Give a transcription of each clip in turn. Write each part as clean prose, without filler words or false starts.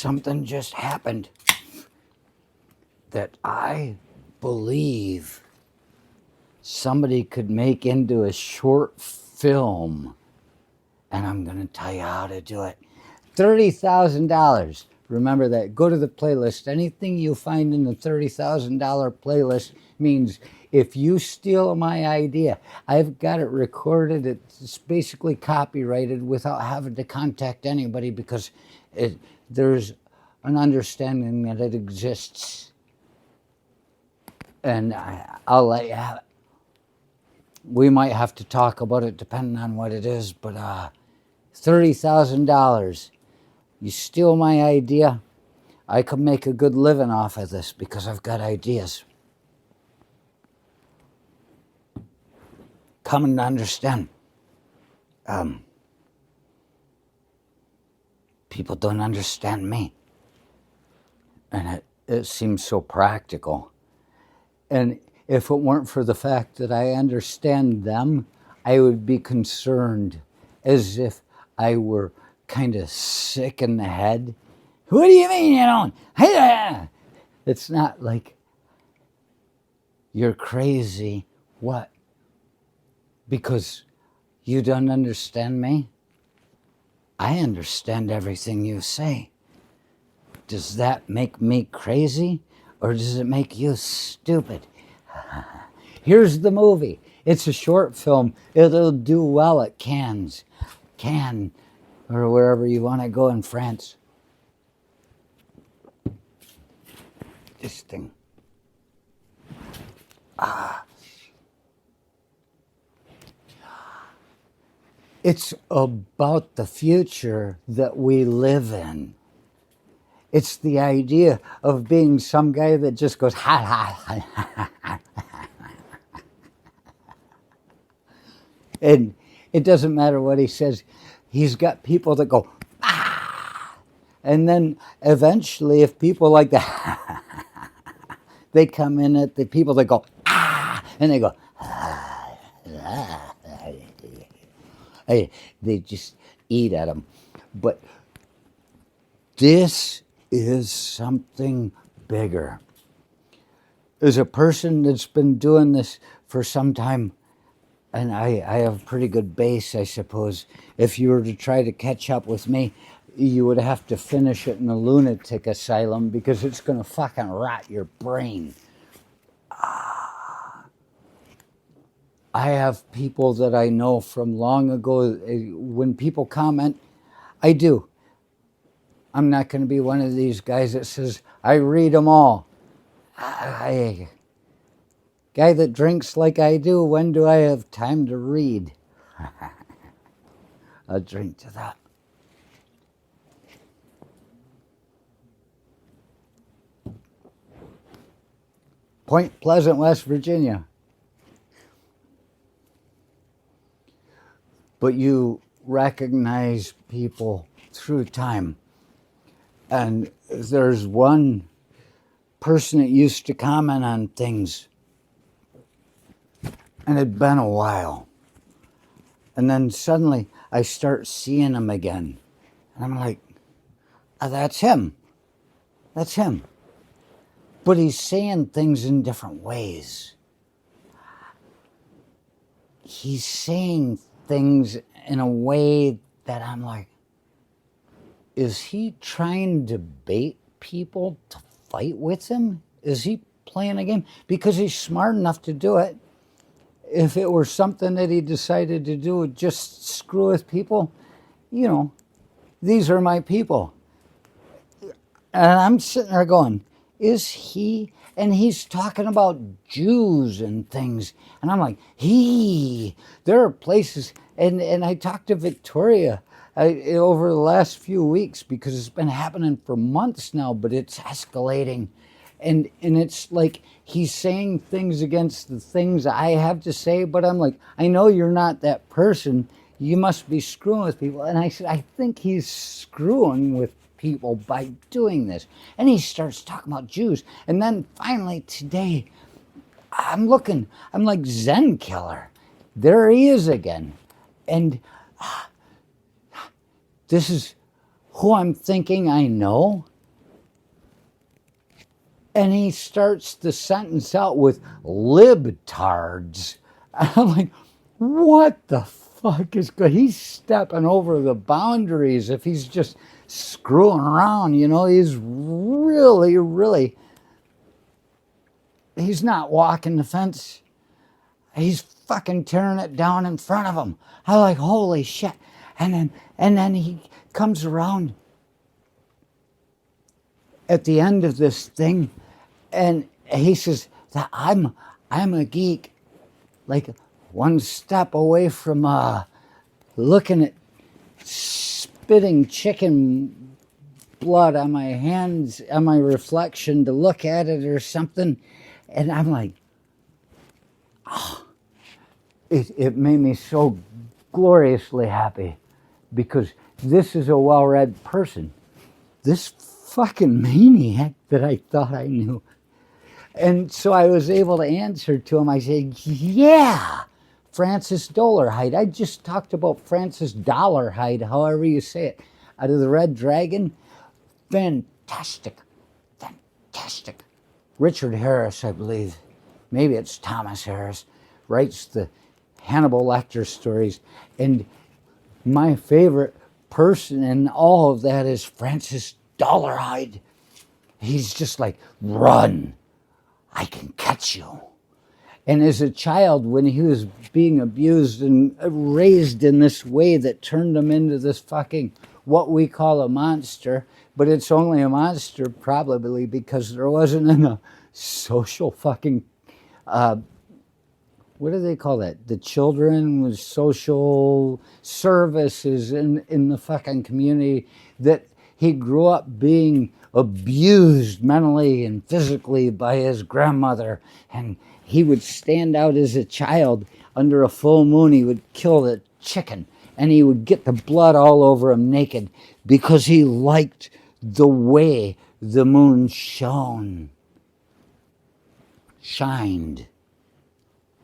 something just happened that I believe somebody could make into a short film, and I'm going to tell you how to do it. $30,000. Remember that. Go to the playlist. Anything you find in the $30,000 playlist means if you steal my idea, I've got it recorded. It's basically copyrighted without having to contact anybody because there's an understanding that it exists. And I'll let you have it. We might have to talk about it depending on what it is, but $30,000. You steal my idea, I could make a good living off of this because I've got ideas. Coming to understand. People don't understand me. And it seems so practical. And if it weren't for the fact that I understand them, I would be concerned as if I were kind of sick in the head. What do you mean you don't? It's not like you're crazy. What? Because you don't understand me? I understand everything you say. Does that make me crazy or does it make you stupid? Here's the movie. It's a short film. It'll do well at Cannes, or wherever you want to go in France. This thing. It's about the future that we live in. It's the idea of being some guy that just goes, ha, ha, ha, ha. And it doesn't matter what he says. He's got people that go, ah. And then eventually, if people like that, they come in at the people that go, ah, and they go, ah, ah. They just eat at them. But this is something bigger. As a person that's been doing this for some time, and I have a pretty good base, I suppose. If you were to try to catch up with me, you would have to finish it in a lunatic asylum because it's going to fucking rot your brain. I have people that I know from long ago. When people comment, I do. I'm not going to be one of these guys that says, I read them all. Guy that drinks like I do, when do I have time to read? I'll drink to that. Point Pleasant, West Virginia. But you recognize people through time. And there's one person that used to comment on things, and it'd been a while. And then suddenly I start seeing him again. And I'm like, oh, that's him. That's him. But he's saying things in different ways. He's saying things in a way that I'm like, is he trying to bait people to fight with him? Is he playing a game? Because he's smart enough to do it. If it were something that he decided to do, just screw with people, you know, these are my people. And I'm sitting there going, is he? And he's talking about Jews and things. And I'm like, there are places. And I talked to Victoria over the last few weeks because it's been happening for months now, but it's escalating. And it's like he's saying things against the things I have to say, but I'm like, I know you're not that person. You must be screwing with people. And I said, I think he's screwing with people by doing this. And he starts talking about Jews. And then finally today, I'm like, Zenkiller. There he is again. And this is who I'm thinking I know. And he starts the sentence out with libtards. I'm like, what the fuck is good? He's stepping over the boundaries if he's just screwing around, you know. He's really, really, he's not walking the fence. He's fucking tearing it down in front of him. I'm like, holy shit. And then he comes around at the end of this thing and he says that I'm a geek, like one step away from looking at spitting chicken blood on my hands, on my reflection to look at it or something. And I'm like, oh, it made me so gloriously happy because this is a well-read person. This fucking maniac that I thought I knew. And so I was able to answer to him. I said, yeah, Francis Dolarhyde. I just talked about Francis Dollarhyde, however you say it, out of the Red Dragon. Fantastic. Fantastic. Richard Harris, I believe. Maybe it's Thomas Harris. Writes the Hannibal Lecter stories. And my favorite person in all of that is Francis Dollarhyde. He's just like, run. I can catch you. And as a child, when he was being abused and raised in this way that turned him into this fucking, what we call a monster, but it's only a monster probably because there wasn't enough social fucking, what do they call that? The children with social services in the fucking community, that he grew up being abused mentally and physically by his grandmother. And he would stand out as a child under a full moon. He would kill the chicken and he would get the blood all over him naked because he liked the way the moon shined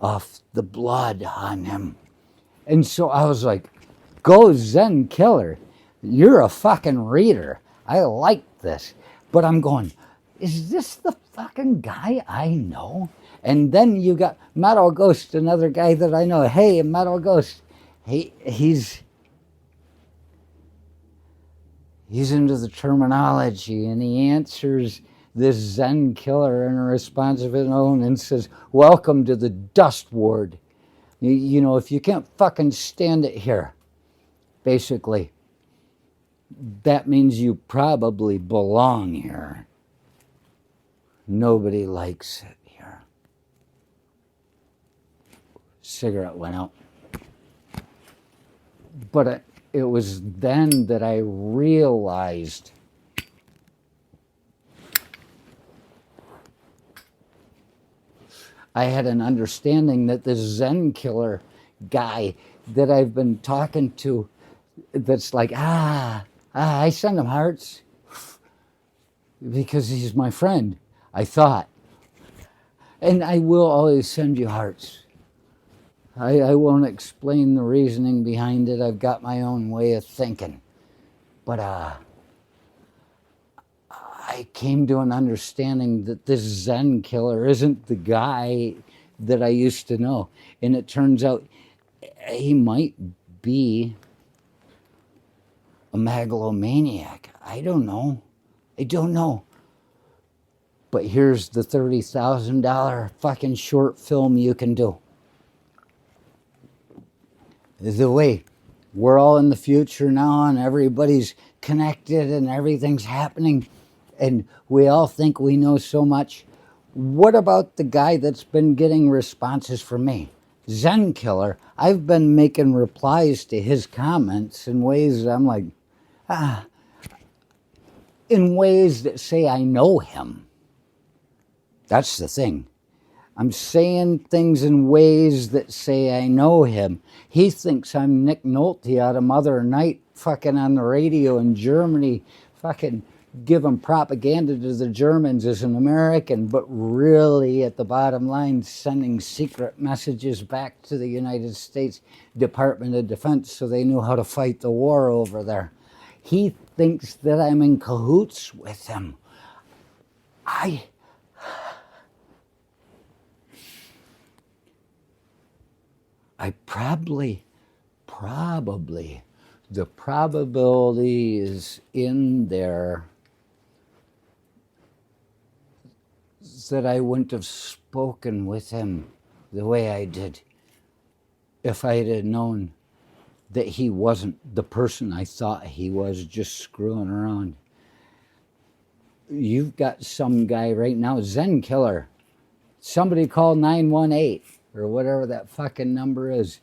off the blood on him. And so I was like, go Zenkiller. You're a fucking reader. I like this. But I'm going, is this the fucking guy I know? And then you got Metal Ghost, another guy that I know. Hey, Metal Ghost. He's into the terminology and he answers this Zenkiller in a response of his own and says, welcome to the dust ward. You know, if you can't fucking stand it here, basically, that means you probably belong here. Nobody likes it here. Cigarette went out. But it was then that I realized I had an understanding that this Zenkiller guy that I've been talking to, that's like, I send him hearts because he's my friend, I thought. And I will always send you hearts. I won't explain the reasoning behind it. I've got my own way of thinking. But I came to an understanding that this Zenkiller isn't the guy that I used to know. And it turns out he might be a megalomaniac. I don't know. But here's the $30,000 fucking short film you can do. The way we're all in the future now and everybody's connected and everything's happening and we all think we know so much. What about the guy that's been getting responses from me? Zenkiller. I've been making replies to his comments in ways I'm like, in ways that say I know him. That's the thing. I'm saying things in ways that say I know him. He thinks I'm Nick Nolte out of Mother Night, fucking on the radio in Germany, fucking giving propaganda to the Germans as an American, but really at the bottom line sending secret messages back to the United States Department of Defense so they knew how to fight the war over there. He thinks that I'm in cahoots with him. I probably, the probability is in there that I wouldn't have spoken with him the way I did if I had known that he wasn't the person I thought he was, just screwing around. You've got some guy right now, Zenkiller. Somebody call 918 or whatever that fucking number is.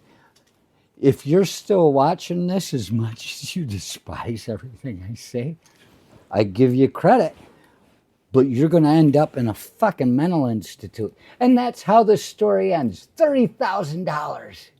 If you're still watching this, as much as you despise everything I say, I give you credit. But you're going to end up in a fucking mental institute. And that's how the story ends. $30,000.